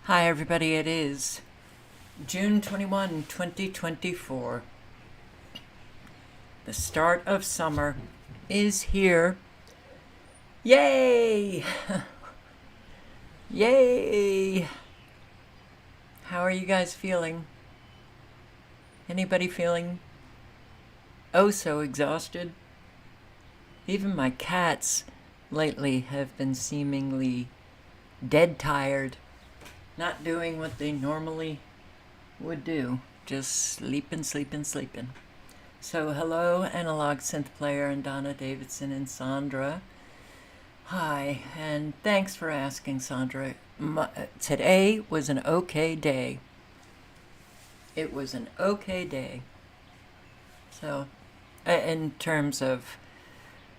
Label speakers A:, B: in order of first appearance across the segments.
A: Hi everybody, it is June 21, 2024. The start of summer is here. Yay! Yay! How are you guys feeling? Anybody feeling oh so exhausted? Even my cats lately have been seemingly dead tired, not doing what they normally would do, just sleeping, sleeping, sleeping. So hello, Analog Synth Player and Donna Davidson and Sandra. Hi, and thanks for asking, Sandra. Today was an okay day. It was an okay day. So, in terms of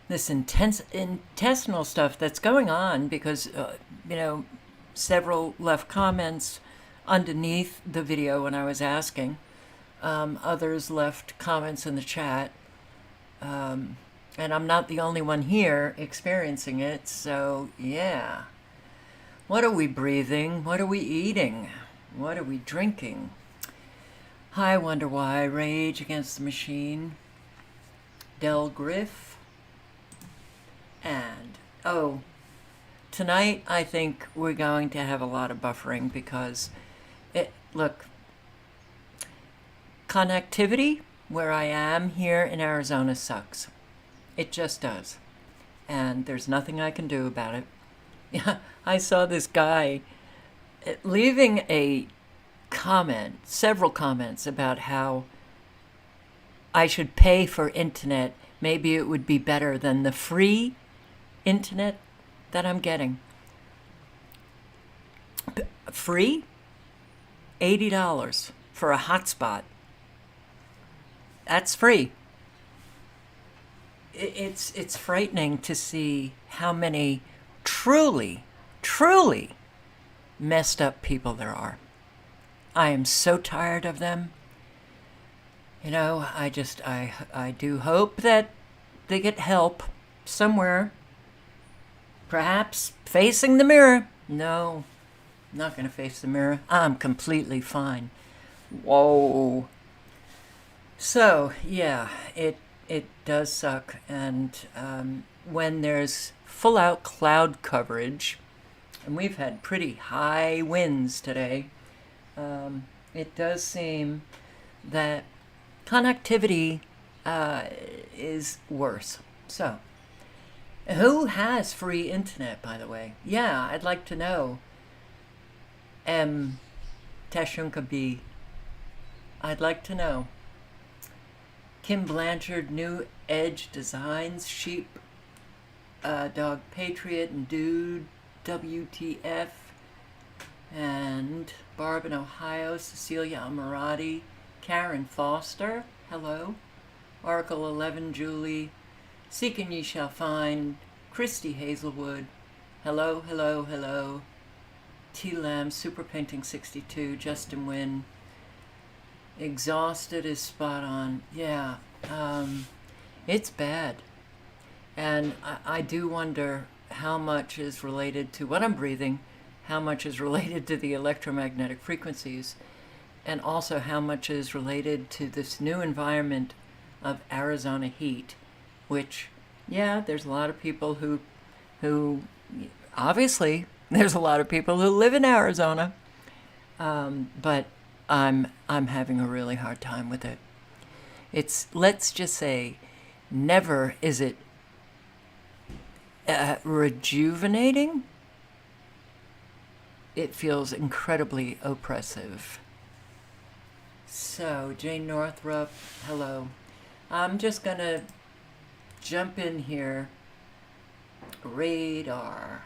A: this intense intestinal stuff that's going on, because, several left comments underneath the video when I was asking. Others left comments in the chat. And I'm not the only one here experiencing it, so yeah. What are we breathing? What are we eating? What are we drinking? Hi, Wonder Why, Rage Against the Machine, Del Griff, and, tonight I think we're going to have a lot of buffering because, look, connectivity where I am here in Arizona sucks. It just does. And there's nothing I can do about it. Yeah, I saw this guy leaving a comment, several comments about how I should pay for internet. Maybe it would be better than the free internet that I'm getting. Free? $80 for a hotspot. That's free. It's frightening to see how many truly messed up people there are. I am so tired of them. I do hope that they get help somewhere. Perhaps facing the mirror. No, I'm not going to face the mirror. I'm completely fine. Whoa. So, yeah, it does suck. And when there's full-out cloud coverage, and we've had pretty high winds today, it does seem that connectivity is worse. So, who has free internet, by the way? Yeah, I'd like to know. Tashunka B. I'd like to know. Kim Blanchard, New Edge Designs, Sheep, Dog Patriot, and Dude, WTF, and Barb in Ohio, Cecilia Amarati, Karen Foster, hello, Oracle 11, Julie, Seek and Ye Shall Find, Christy Hazelwood, hello, hello, hello, T. Lamb, Super Painting 62, Justin Wynn, Exhausted is spot on. Yeah, it's bad. And I do wonder how much is related to what I'm breathing, how much is related to the electromagnetic frequencies, and also how much is related to this new environment of Arizona heat, which, yeah, there's a lot of people who obviously, there's a lot of people who live in Arizona, but I'm having a really hard time with it. It's, let's just say, never is it rejuvenating. It feels incredibly oppressive. So, Jane Northrup, hello. I'm just gonna jump in here. Radar.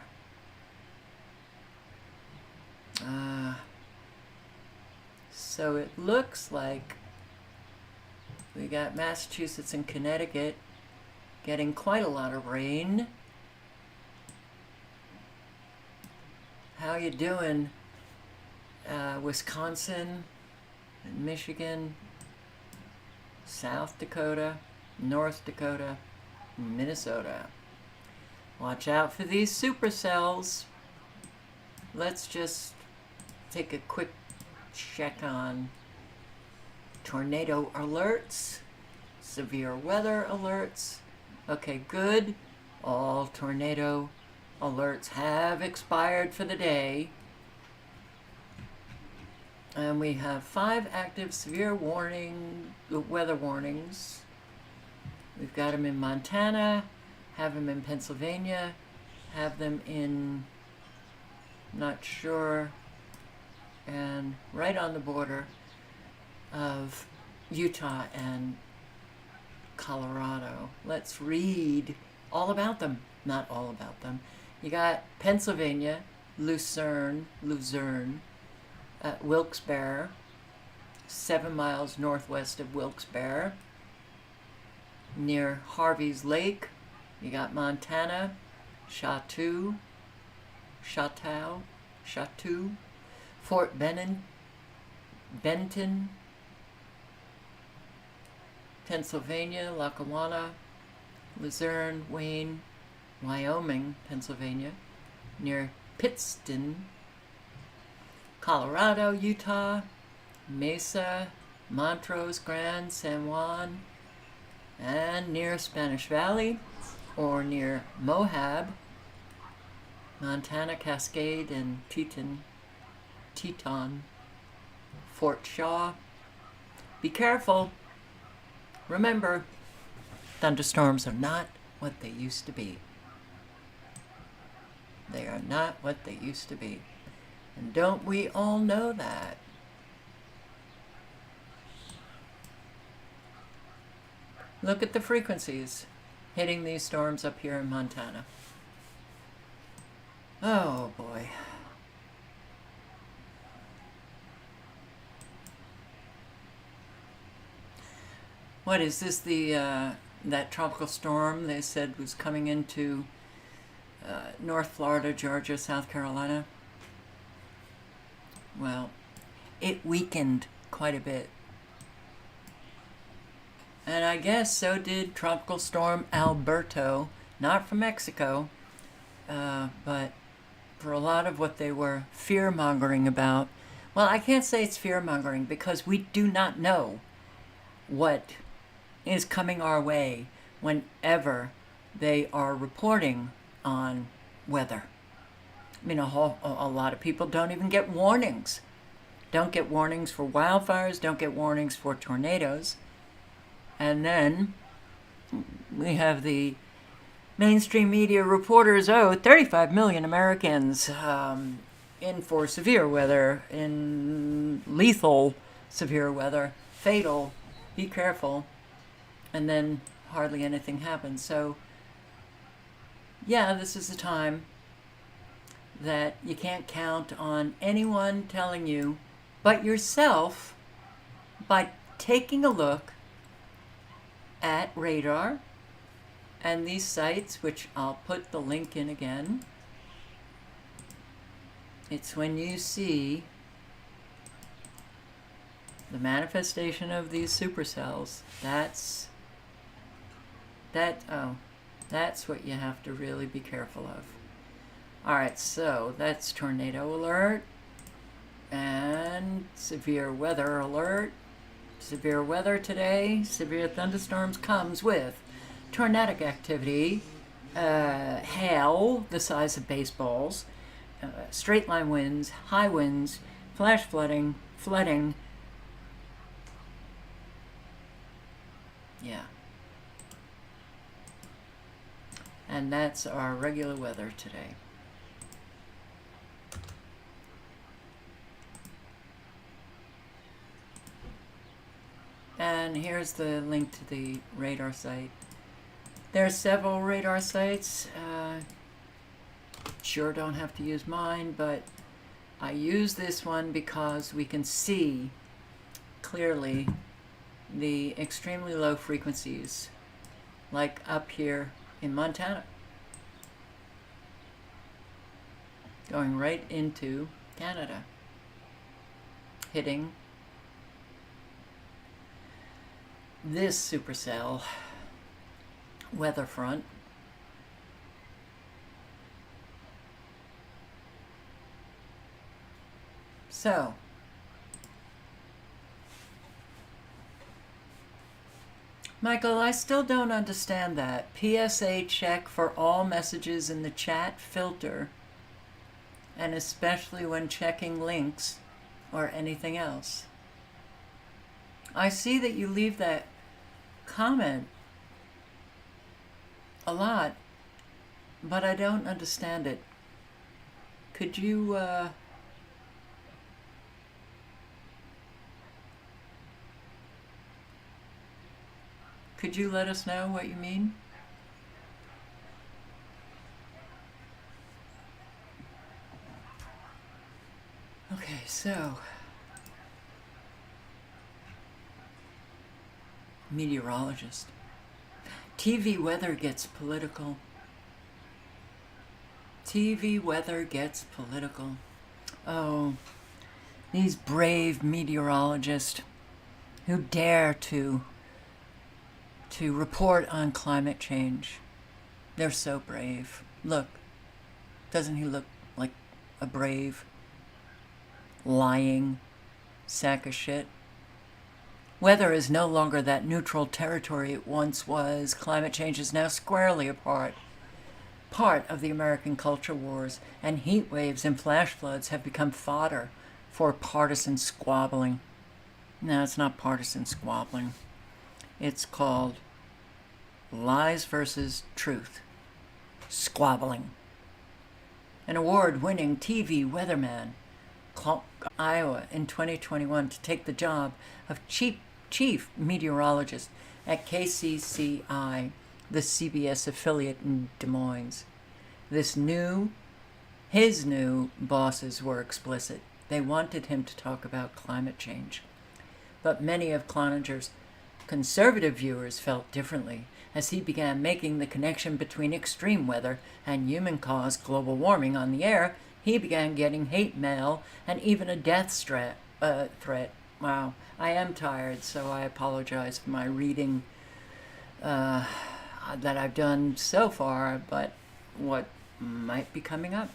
A: So it looks like we got Massachusetts and Connecticut getting quite a lot of rain. How you doing? Wisconsin, Michigan, South Dakota, North Dakota, Minnesota. Watch out for these supercells. Let's just take a quick check on tornado alerts, severe weather alerts. Okay, good. All tornado alerts have expired for the day. And we have 5 active severe weather warnings. We've got them in Montana, have them in Pennsylvania, have them in, not sure, and right on the border of Utah and Colorado. Let's read all about them. Not all about them. You got Pennsylvania, Luzerne, Wilkes-Barre, 7 miles northwest of Wilkes-Barre, near Harvey's Lake. You got Montana, Chateau, Fort Benton, Pennsylvania, Lackawanna, Luzerne, Wayne, Wyoming, Pennsylvania, near Pittston, Colorado, Utah, Mesa, Montrose, Grand, San Juan, and near Spanish Valley, or near Moab, Montana, Cascade, and Teton, Fort Shaw. Be careful. Remember, thunderstorms are not what they used to be. They are not what they used to be. And don't we all know that? Look at the frequencies hitting these storms up here in Montana. Oh boy. What is this, that tropical storm they said was coming into North Florida, Georgia, South Carolina? Well, it weakened quite a bit. And I guess so did Tropical Storm Alberto, not from Mexico, but for a lot of what they were fear-mongering about. Well, I can't say it's fear-mongering because we do not know what is coming our way whenever they are reporting on weather. I mean, a lot of people don't even get warnings. Don't get warnings for wildfires, don't get warnings for tornadoes. And then we have the mainstream media reporters, 35 million Americans in for severe weather, in lethal severe weather, fatal, be careful, and then hardly anything happens. So, yeah, this is a time that you can't count on anyone telling you but yourself by taking a look at radar and these sites, which I'll put the link in again. It's when you see the manifestation of these supercells, that's what you have to really be careful of. Alright, so that's tornado alert and severe weather alert. Severe weather today, severe thunderstorms comes with tornadic activity, hail the size of baseballs, straight line winds, high winds, flash flooding, yeah. And that's our regular weather today. And here's the link to the radar site. There are several radar sites. Sure don't have to use mine, but I use this one because we can see clearly the extremely low frequencies, like up here in Montana, going right into Canada, hitting this supercell weather front. So, Michael, I still don't understand that. PSA check for all messages in the chat filter, and especially when checking links or anything else. I see that you leave that comment a lot, but I don't understand it. Could you, let us know what you mean? Okay, so meteorologist. TV weather gets political. TV weather gets political. Oh, these brave meteorologists who dare to report on climate change. They're so brave. Look, doesn't he look like a brave, lying sack of shit? Weather is no longer that neutral territory it once was. Climate change is now squarely a part of the American culture wars, and heat waves and flash floods have become fodder for partisan squabbling. No, it's not partisan squabbling. It's called lies versus truth squabbling. An award-winning TV weatherman, Iowa, in 2021 to take the job of chief meteorologist at KCCI, the CBS affiliate in Des Moines. His new bosses were explicit. They wanted him to talk about climate change. But many of Cloninger's conservative viewers felt differently as he began making the connection between extreme weather and human-caused global warming on the air. He began getting hate mail and even a death threat. Wow, I am tired, so I apologize for my reading that I've done so far, but what might be coming up.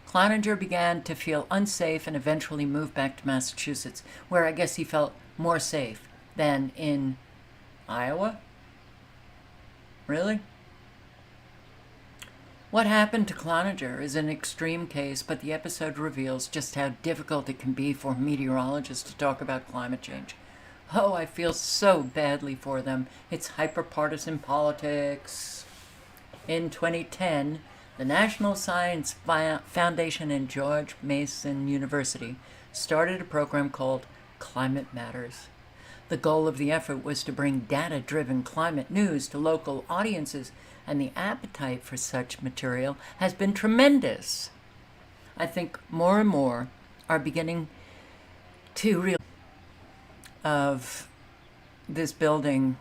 A: Cloninger began to feel unsafe and eventually moved back to Massachusetts, where I guess he felt more safe than in Iowa. Really? What happened to Cloninger is an extreme case, but the episode reveals just how difficult it can be for meteorologists to talk about climate change. Oh, I feel so badly for them. It's hyper-partisan politics. In 2010, the National Science Foundation and George Mason University started a program called Climate Matters. The goal of the effort was to bring data-driven climate news to local audiences, and the appetite for such material has been tremendous. I think more and more are beginning to realize of this building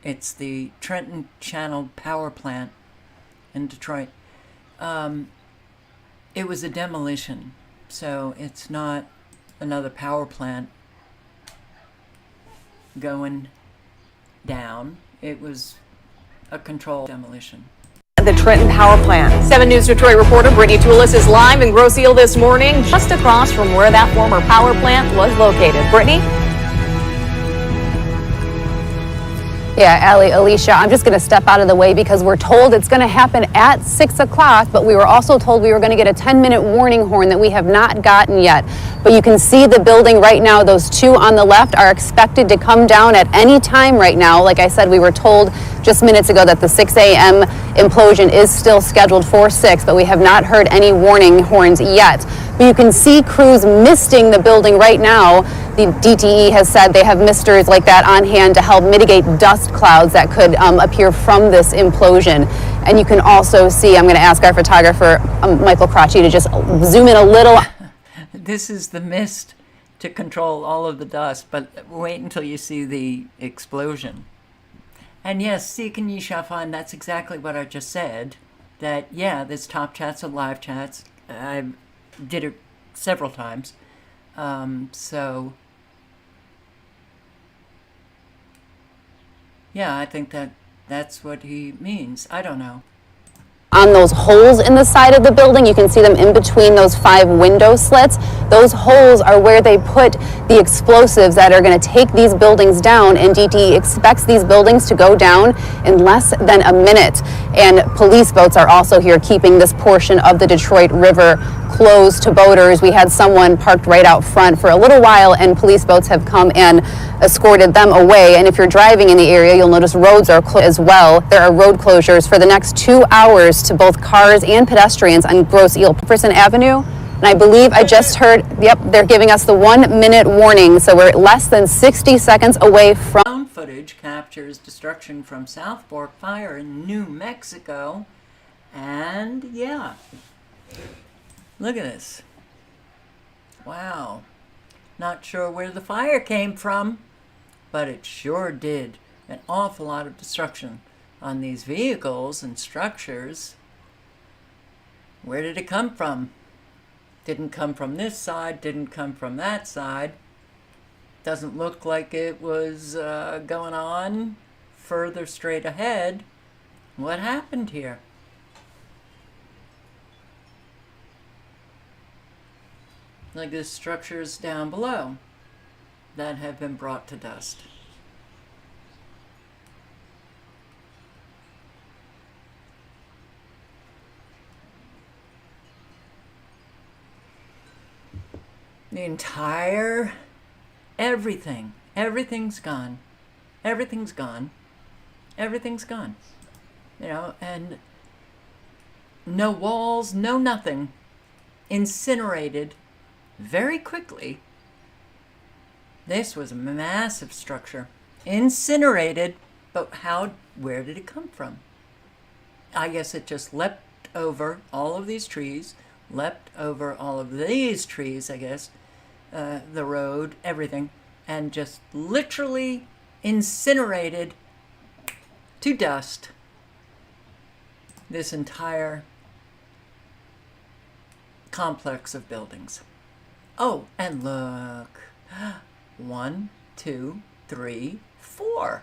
A: it's the Trenton Channel Power Plant in Detroit. It was a demolition, so it's not another power plant going down. It was a controlled demolition.
B: The Trenton Power Plant. 7 News Detroit reporter Brittany Toulis is live in Grosse Ile this morning, just across from where that former power plant was located. Brittany?
C: Yeah, Allie, Alicia, I'm just going to step out of the way because we're told it's going to happen at 6 o'clock, but we were also told we were going to get a 10-minute warning horn that we have not gotten yet. But you can see the building right now. Those two on the left are expected to come down at any time right now. Like I said, we were told just minutes ago that the 6 a.m. implosion is still scheduled for 6, but we have not heard any warning horns yet. But you can see crews misting the building right now. The DTE has said they have misters like that on hand to help mitigate dust clouds that could appear from this implosion. And you can also see, I'm going to ask our photographer, Michael Crotchy, to just zoom in a little.
A: This is the mist to control all of the dust, but wait until you see the explosion. And yes, Seek and ye shall find, that's exactly what I just said. That, yeah, there's top chats and live chats. I did it several times. So, yeah, I think that's what he means. I don't know.
C: on those holes in the side of the building. You can see them in between those 5 window slits. Those holes are where they put the explosives that are going to take these buildings down, and DTE expects these buildings to go down in less than a minute. And police boats are also here keeping this portion of the Detroit River closed to boaters. We had someone parked right out front for a little while, and police boats have come and escorted them away. And if you're driving in the area, you'll notice roads are closed as well. There are road closures for the next 2 hours to both cars and pedestrians on Grosse Ile Jefferson Avenue. And I believe I just heard, yep, they're giving us the 1-minute warning. So we're less than 60 seconds away from.
A: Drone footage captures destruction from South Fork Fire in New Mexico. And yeah, look at this. Wow. Not sure where the fire came from, but it sure did an awful lot of destruction on these vehicles and structures. Where did it come from? Didn't come from this side, didn't come from that side. Doesn't look like it was going on further straight ahead. What happened here? Like the structures down below that have been brought to dust. The entire, everything's gone. Everything's gone. Everything's gone. You know, and no walls, no nothing. Incinerated very quickly. This was a massive structure. Incinerated, but where did it come from? I guess it just leapt over all of these trees, leapt over all of these trees, I guess, the road, everything, and just literally incinerated to dust this entire complex of buildings. Oh, and look. 1, 2, 3, 4.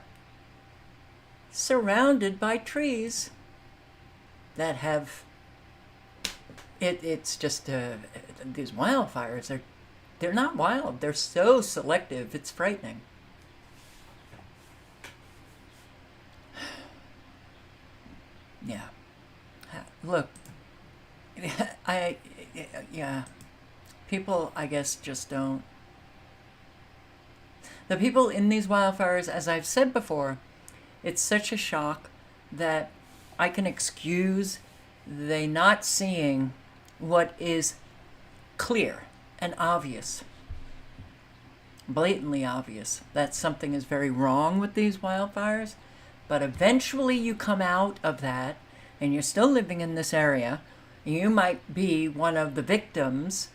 A: Surrounded by trees that have... It's just... these wildfires, they're not wild. They're so selective. It's frightening. Yeah. Look. Yeah. People, I guess, just don't... The people in these wildfires, as I've said before, it's such a shock that I can excuse they not seeing what is clear and obvious, blatantly obvious, that something is very wrong with these wildfires. But eventually you come out of that and you're still living in this area. You might be one of the victims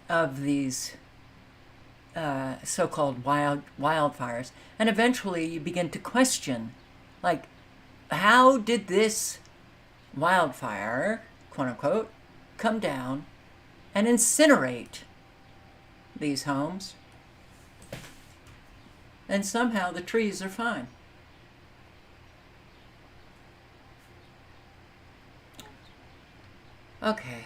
A: of these so-called wildfires, and eventually you begin to question, like, how did this wildfire, quote unquote, come down and incinerate these homes, and somehow the trees are fine? Okay.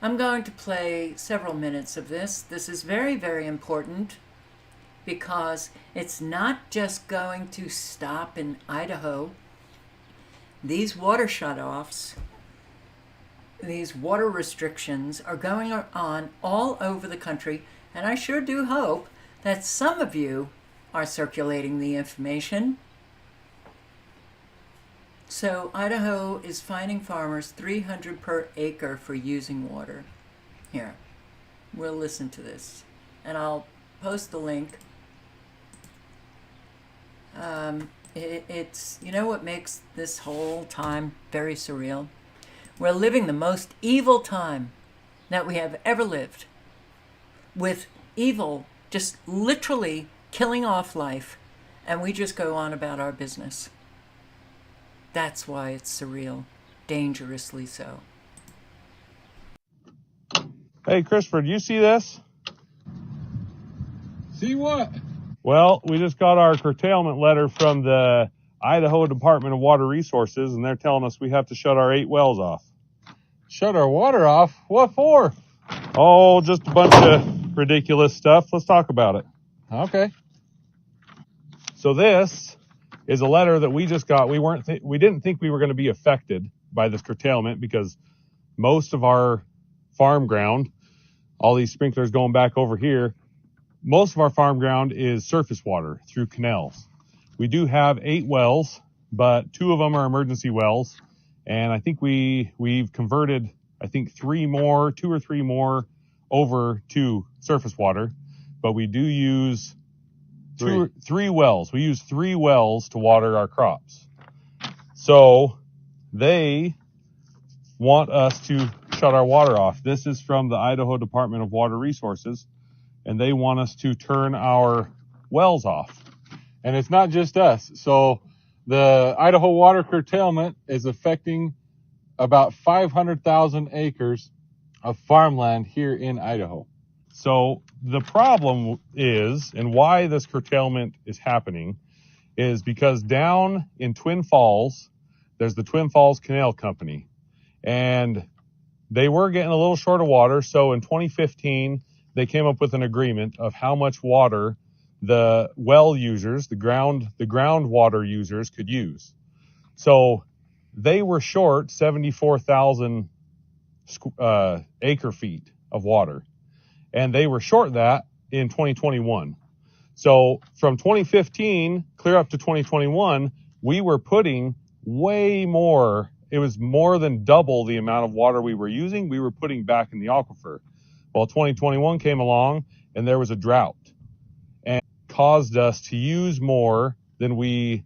A: I'm going to play several minutes of this. This is very, very important because it's not just going to stop in Idaho. These water shutoffs, these water restrictions are going on all over the country, and I sure do hope that some of you are circulating the information. So Idaho is fining farmers $300 per acre for using water. Here, we'll listen to this, and I'll post the link. It's, you know what makes this whole time very surreal? We're living the most evil time that we have ever lived, with evil just literally killing off life, and we just go on about our business. That's why it's surreal, dangerously so.
D: Hey, Christopher, do you see this?
E: See what?
D: Well, we just got our curtailment letter from the Idaho Department of Water Resources, and they're telling us we have to shut our 8 wells off.
E: Shut our water off? What for?
D: Oh, just a bunch of ridiculous stuff. Let's talk about it.
E: Okay.
D: So this is a letter that we just got. We didn't think we were going to be affected by this curtailment because most of our farm ground, all these sprinklers going back over here, most of our farm ground is surface water through canals. We do have 8 wells, but 2 of them are emergency wells. And I think we've converted, 2 or 3 more over to surface water, but we do use 3 wells. We use 3 wells to water our crops. So they want us to shut our water off. This is from the Idaho Department of Water Resources, and they want us to turn our wells off.
E: And it's not just us. So the Idaho water curtailment is affecting about 500,000 acres of farmland here in Idaho.
D: So the problem is, and why this curtailment is happening, is because down in Twin Falls, there's the Twin Falls Canal Company, and they were getting a little short of water. So in 2015, they came up with an agreement of how much water the well users, the groundwater users could use. So they were short 74,000 acre feet of water, and they were short that in 2021. So from 2015 clear up to 2021, we were putting way more. It was more than double the amount of water we were using. We were putting back in the aquifer. Well, 2021 came along and there was a drought and caused us to use more than we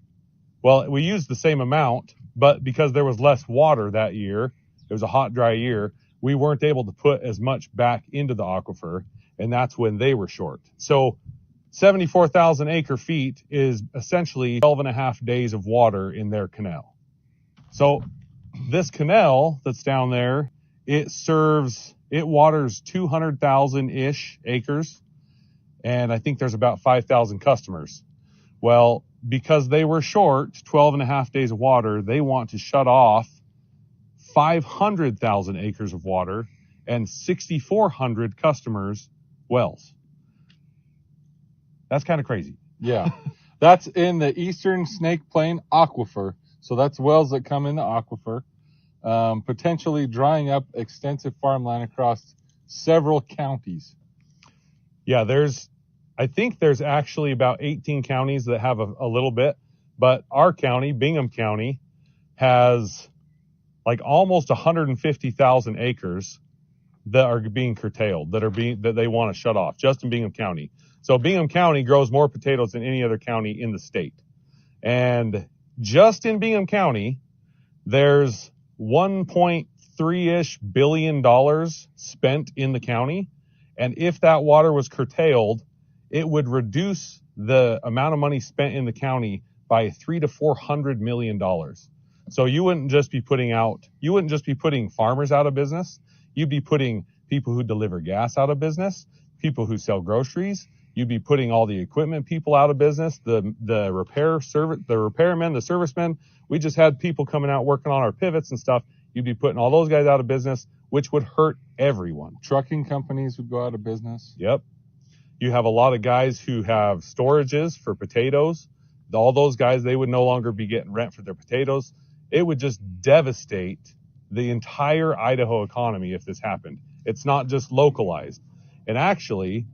D: used the same amount, but because there was less water that year, it was a hot, dry year, we weren't able to put as much back into the aquifer, and that's when they were short. So 74,000 acre feet is essentially 12 and a half days of water in their canal. So this canal that's down there, it waters 200,000-ish acres, and I think there's about 5,000 customers. Well, because they were short 12 and a half days of water, they want to shut off 500,000 acres of water and 6,400 customers' wells. That's kind of crazy.
E: Yeah. That's in the Eastern Snake Plain Aquifer. So that's wells that come in the aquifer, potentially drying up extensive farmland across several counties.
D: Yeah, I think there's actually about 18 counties that have a little bit, but our county, Bingham County, has like almost 150,000 acres that are being curtailed, that they want to shut off just in Bingham County. So Bingham County grows more potatoes than any other county in the state. And just in Bingham County, there's $1.3-ish billion spent in the county. And if that water was curtailed, it would reduce the amount of money spent in the county by $300 to $400 million. So you wouldn't just be putting farmers out of business. You'd be putting people who deliver gas out of business, people who sell groceries. You'd be putting all the equipment people out of business, the repairmen, the servicemen. We just had people coming out working on our pivots and stuff. You'd be putting all those guys out of business, which would hurt everyone.
E: Trucking companies would go out of business.
D: Yep. You have a lot of guys who have storages for potatoes. All those guys, they would no longer be getting rent for their potatoes. It would just devastate the entire Idaho economy if this happened. It's not just localized. And actually,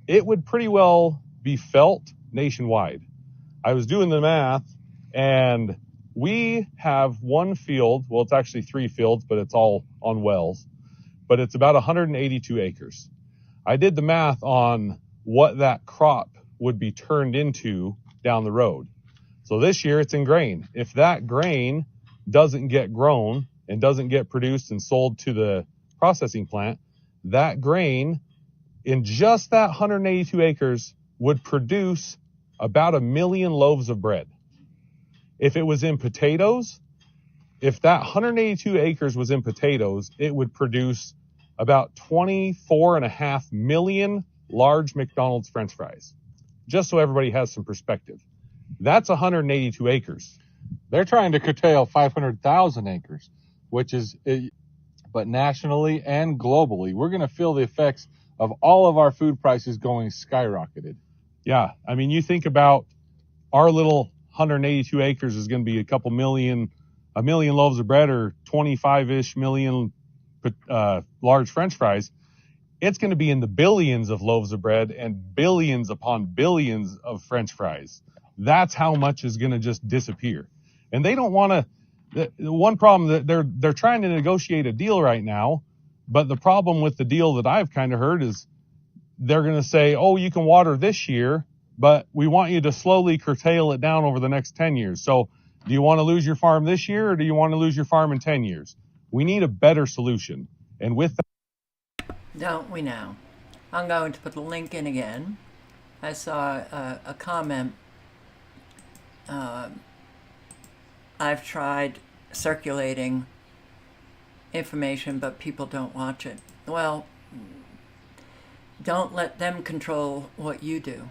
D: it would pretty well be felt nationwide. I was doing the math, and we have one field. Well, it's actually 3 fields, but it's all on wells. But it's about 182 acres. I did the math on what that crop would be turned into down the road. So this year it's in grain. If that grain doesn't get grown and doesn't get produced and sold to the processing plant, that grain in just that 182 acres would produce about 1 million loaves of bread. If it was in potatoes, if that 182 acres was in potatoes, it would produce about 24.5 million large McDonald's French fries. Just so everybody has some perspective. That's 182 acres.
E: They're trying to curtail 500,000 acres, but nationally and globally, we're going to feel the effects of all of our food prices going skyrocketed.
D: Yeah, I mean, you think about our little 182 acres is going to be a million loaves of bread or 25-ish million large French fries. It's going to be in the billions of loaves of bread and billions upon billions of French fries. That's how much is going to just disappear. And they don't want to. The one problem that they're trying to negotiate a deal right now, but the problem with the deal that I've kind of heard is they're going to say, oh, you can water this year, but we want you to slowly curtail it down over the next 10 years. So do you want to lose your farm this year, or do you want to lose your farm in 10 years? We need a better solution. And with that,
A: Don't we now? I'm going to put the link in again. I saw a comment. I've tried circulating information, but people don't watch it. Well, don't let them control what you do.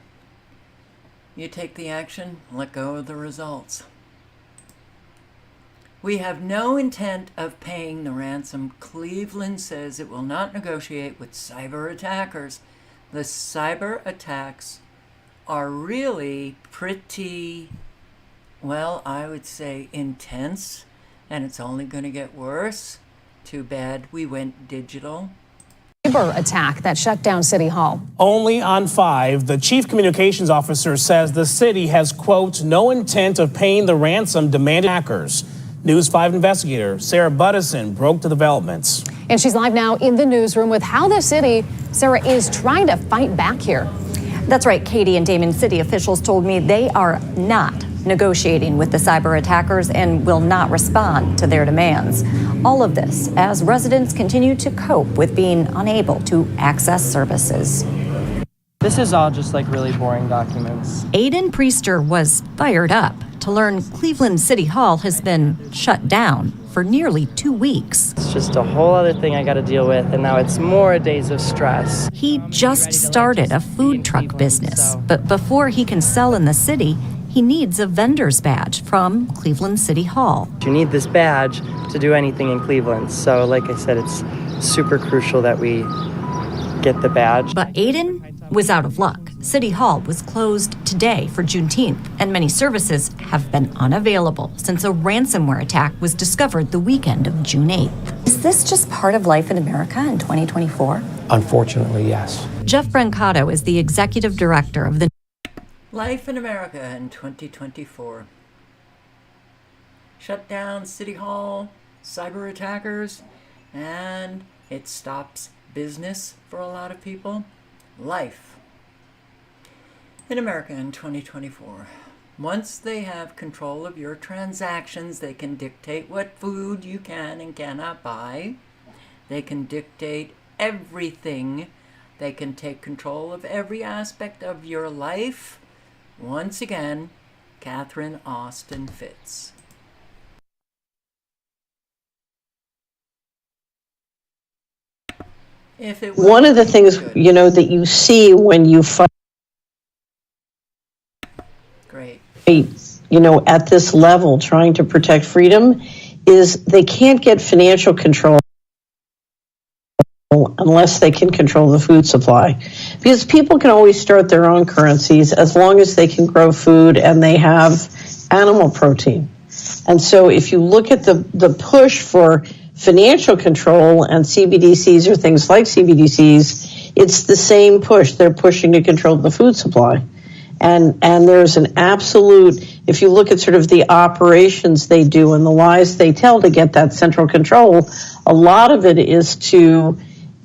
A: You take the action, let go of the results. We have no intent of paying the ransom. Cleveland says it will not negotiate with cyber attackers. The cyber attacks are really pretty, well, I would say intense, and it's only going to get worse. Too bad we went digital.
F: Cyber attack that shut down City Hall.
G: Only on 5, the chief communications officer says the city has, quote, no intent of paying the ransom demanded hackers. News 5 investigator Sarah Buttison broke the developments.
F: And she's live now in the newsroom with how the city, Sarah, is trying to fight back here.
H: That's right, Katie and Damon. City officials told me they are not negotiating with the cyber attackers and will not respond to their demands. All of this as residents continue to cope with being unable to access services.
I: This is all just like really boring documents.
H: Aiden Priester was fired up to learn Cleveland City Hall has been shut down for nearly 2 weeks.
I: It's just a whole other thing I got to deal with, and now it's more days of stress.
H: He just started a food truck business, but before he can sell in the city, he needs a vendor's badge from Cleveland City Hall.
I: You need this badge to do anything in Cleveland. So like I said, it's super crucial that we get the badge.
H: But Aiden was out of luck. City Hall was closed today for Juneteenth, and many services have been unavailable since a ransomware attack was discovered the weekend of June 8th.
J: Is this just part of life in America in 2024?
K: Unfortunately, yes.
H: Jeff Brancato is the executive director of the
A: Life in America in 2024. Shut down City Hall, cyber attackers, and it stops business for a lot of people. Life in America in 2024. Once they have control of your transactions, they can dictate what food you can and cannot buy. They can dictate everything. They can take control of every aspect of your life. Once again, Catherine Austin Fitts. If it
L: One of the things, you know, that you see when you fight,
A: great,
L: you know, at this level, trying to protect freedom, is they can't get financial control unless they can control the food supply. Because people can always start their own currencies as long as they can grow food and they have animal protein. And so if you look at the push for financial control and CBDCs or things like CBDCs, it's the same push. They're pushing to control the food supply. And there's an absolute, if you look at sort of the operations they do and the lies they tell to get that central control, a lot of it is to,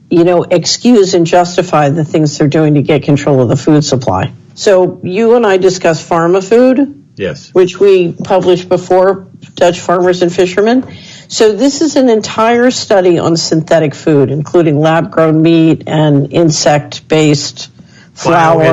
L: you know, excuse and justify the things they're doing to get control of the food supply. So you and I discussed pharma food.
K: Yes.
L: Which we published before, Dutch Farmers and Fishermen. So this is an entire study on synthetic food, including lab-grown meat and insect-based flour.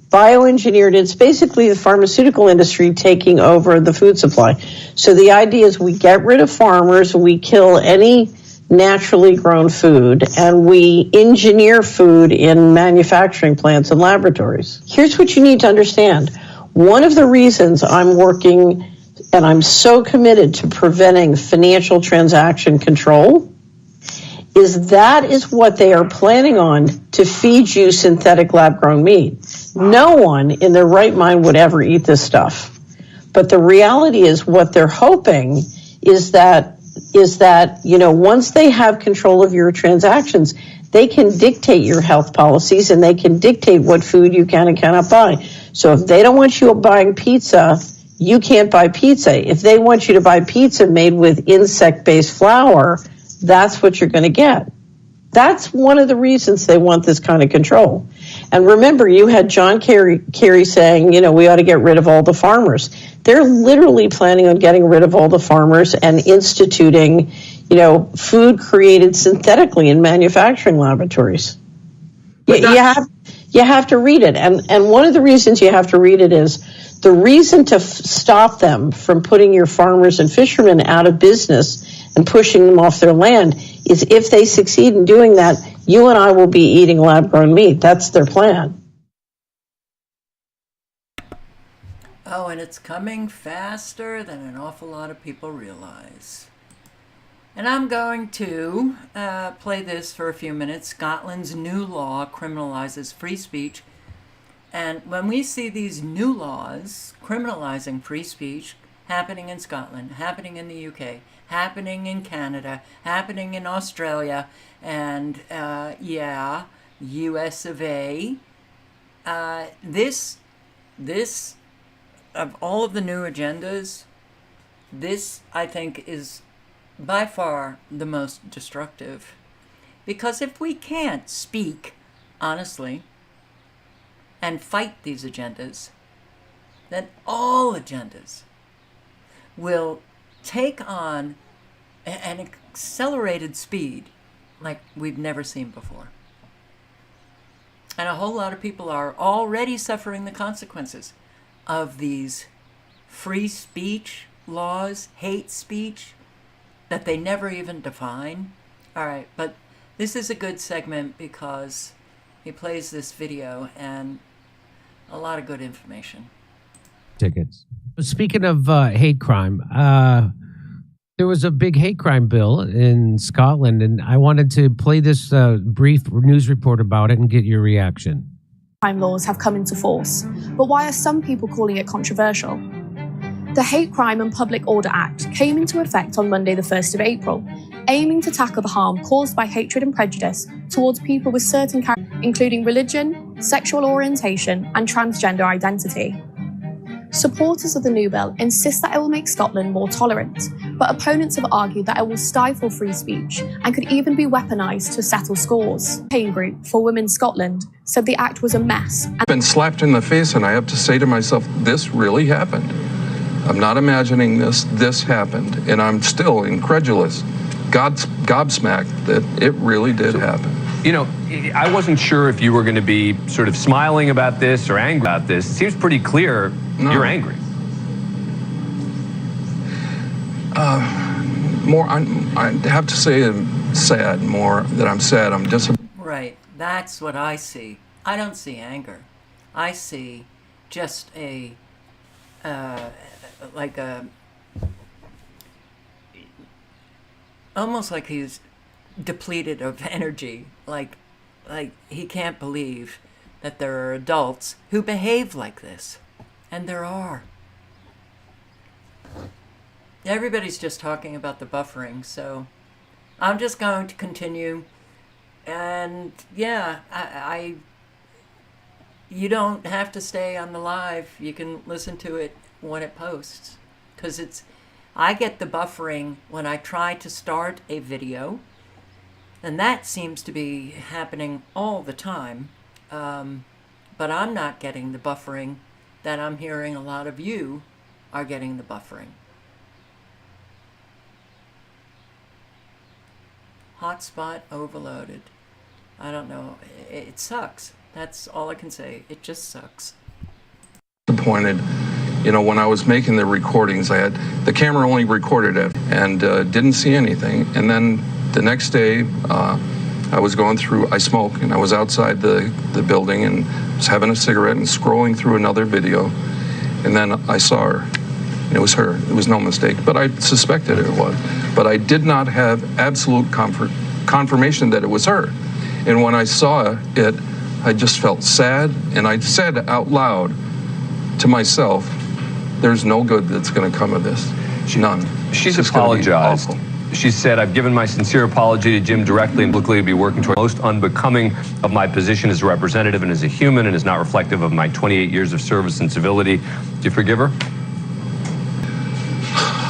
L: Bioengineered. It's basically the pharmaceutical industry taking over the food supply. So the idea is we get rid of farmers, we kill any naturally grown food, and we engineer food in manufacturing plants and laboratories. Here's what you need to understand. One of the reasons I'm working and I'm so committed to preventing financial transaction control, is what they are planning on to feed you synthetic lab-grown meat. No one in their right mind would ever eat this stuff. But the reality is what they're hoping is that, once they have control of your transactions, they can dictate your health policies and they can dictate what food you can and cannot buy. So if they don't want you buying pizza, you can't buy pizza. If they want you to buy pizza made with insect-based flour, that's what you're going to get. That's one of the reasons they want this kind of control. And remember, you had John Kerry saying, we ought to get rid of all the farmers. They're literally planning on getting rid of all the farmers and instituting, food created synthetically in manufacturing laboratories. You have to read it. And one of the reasons you have to read it is the reason to stop them from putting your farmers and fishermen out of business and pushing them off their land is if they succeed in doing that, you and I will be eating lab-grown meat. That's their plan.
A: Oh, and it's coming faster than an awful lot of people realize. And I'm going to play this for a few minutes. Scotland's new law criminalizes free speech. And when we see these new laws criminalizing free speech happening in Scotland, happening in the UK, happening in Canada, happening in Australia, and US of A, this of all of the new agendas, this I think is by far the most destructive. Because if we can't speak honestly and fight these agendas, then all agendas will take on an accelerated speed like we've never seen before. And a whole lot of people are already suffering the consequences of these free speech laws, hate speech, that they never even define. All right, but this is a good segment because he plays this video and a lot of good information.
K: Tickets. Speaking of hate crime, there was a big hate crime bill in Scotland, and I wanted to play this brief news report about it and get your reaction.
M: Crime laws have come into force, but why are some people calling it controversial? The Hate Crime and Public Order Act came into effect on Monday the 1st of April, aiming to tackle the harm caused by hatred and prejudice towards people with certain characteristics, including religion, sexual orientation, and transgender identity. Supporters of the new bill insist that it will make Scotland more tolerant, but opponents have argued that it will stifle free speech and could even be weaponised to settle scores. The campaign group for Women Scotland said the act was a mess.
N: I've been slapped in the face, and I have to say to myself, this really happened. I'm not imagining this happened, and I'm still incredulous, gobsmacked that it really did happen.
O: I wasn't sure if you were going to be sort of smiling about this or angry about this. It seems pretty clear you're angry.
N: I have to say I'm sad, more that I'm sad. I'm disappointed.
A: Right, that's what I see. I don't see anger. I see just almost like he's depleted of energy, like he can't believe that there are adults who behave like this, and there are. Everybody's just talking about the buffering, so I'm just going to continue. And yeah, you don't have to stay on the live. You can listen to it when it posts, because I get the buffering when I try to start a video, and that seems to be happening all the time, but I'm not getting the buffering that I'm hearing a lot of you are getting the buffering. Hotspot overloaded. I don't know. It sucks. That's all I can say. It just sucks.
N: Disappointed. When I was making the recordings, the camera only recorded it and didn't see anything. And then the next day, I was going through, I smoke, and I was outside the building and was having a cigarette and scrolling through another video. And then I saw her. and it was her. It was no mistake, but I suspected it was. But I did not have absolute confirmation that it was her. And when I saw it, I just felt sad, and I said out loud to myself, there's no good that's going to come of this. None.
O: She's
N: It's gonna be
O: apologized.
N: awful.
O: She said, I've given my sincere apology to Jim directly and publicly to be working toward most unbecoming of my position as a representative and as a human, and is not reflective of my 28 years of service and civility. Do you forgive her?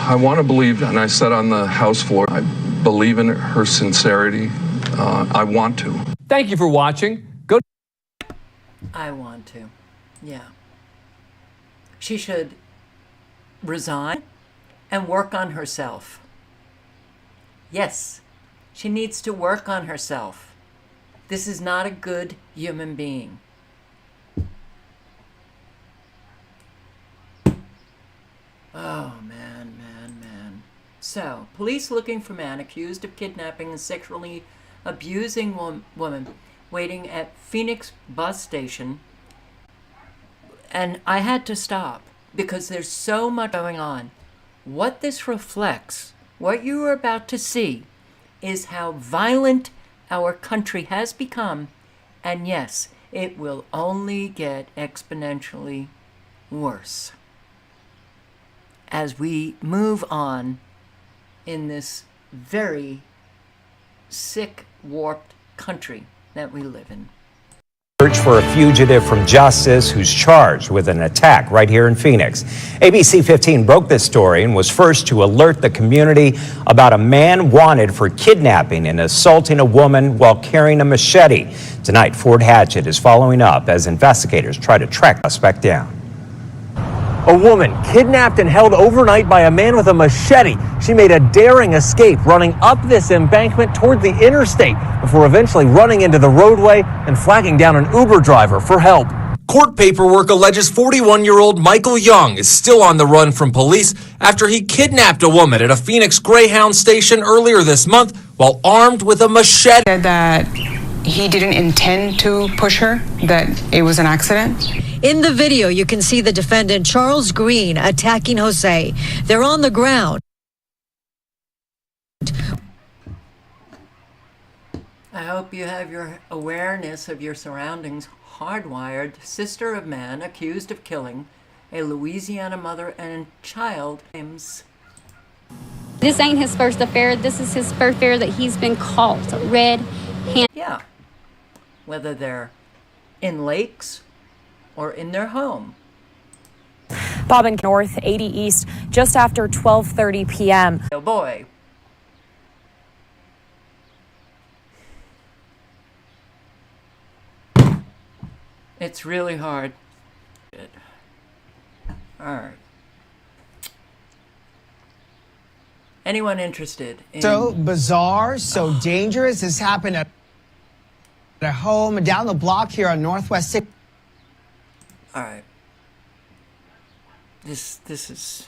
N: I want to believe, and I said on the House floor, I believe in her sincerity. I want to.
O: Thank you for watching. Go.
A: I want to. Yeah. She should resign and work on herself. Yes, she needs to work on herself. This is not a good human being. Oh, man. So, police looking for man accused of kidnapping and sexually abusing woman waiting at Phoenix bus station. And I had to stop because there's so much going on. What this reflects, what you are about to see, is how violent our country has become. And yes, it will only get exponentially worse as we move on in this very sick, warped country that we live in.
P: Search for a fugitive from justice who's charged with an attack right here in Phoenix. ABC 15 broke this story and was first to alert the community about a man wanted for kidnapping and assaulting a woman while carrying a machete. Tonight, Fort Hatchet is following up as investigators try to track the suspect down.
Q: A woman kidnapped and held overnight by a man with a machete. She made a daring escape, running up this embankment toward the interstate before eventually running into the roadway and flagging down an Uber driver for help.
R: Court paperwork alleges 41-year-old Michael Young is still on the run from police after he kidnapped a woman at a Phoenix Greyhound station earlier this month while armed with a machete.
S: Said that he didn't intend to push her, that it was an accident.
T: In the video, you can see the defendant, Charles Green, attacking Jose. They're on the ground.
A: I hope you have your awareness of your surroundings hardwired. Sister of man accused of killing a Louisiana mother and child.
U: This ain't his first affair. This is his first affair that he's been caught red-handed.
A: Yeah. Whether they're in lakes or in their home.
B: Bob and North 80 East just after 12:30 p.m.
A: Oh boy. It's really hard. All right. Anyone interested in...
V: So bizarre, so dangerous. This happened at a home down the block here on Northwest 6.
A: All right. This is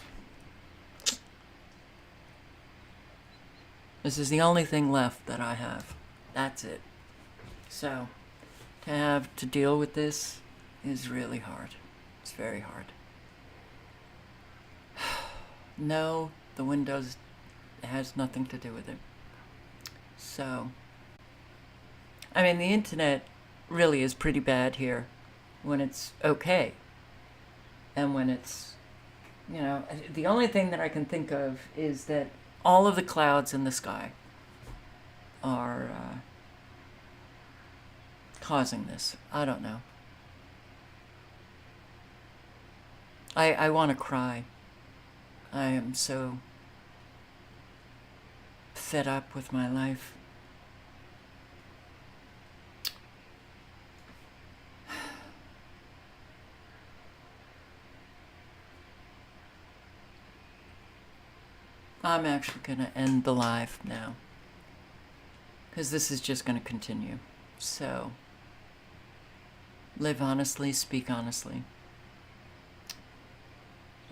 A: the only thing left that I have. That's it. So, to have to deal with this is really hard. It's very hard. No, the Windows has nothing to do with it. So, I mean, the internet really is pretty bad here when it's okay. And when it's, you know, the only thing that I can think of is that all of the clouds in the sky are causing this. I don't know. I want to cry. I am so fed up with my life. I'm actually going to end the live now, because this is just going to continue. So, live honestly, speak honestly.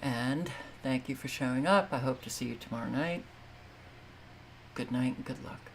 A: And thank you for showing up. I hope to see you tomorrow night. Good night and good luck.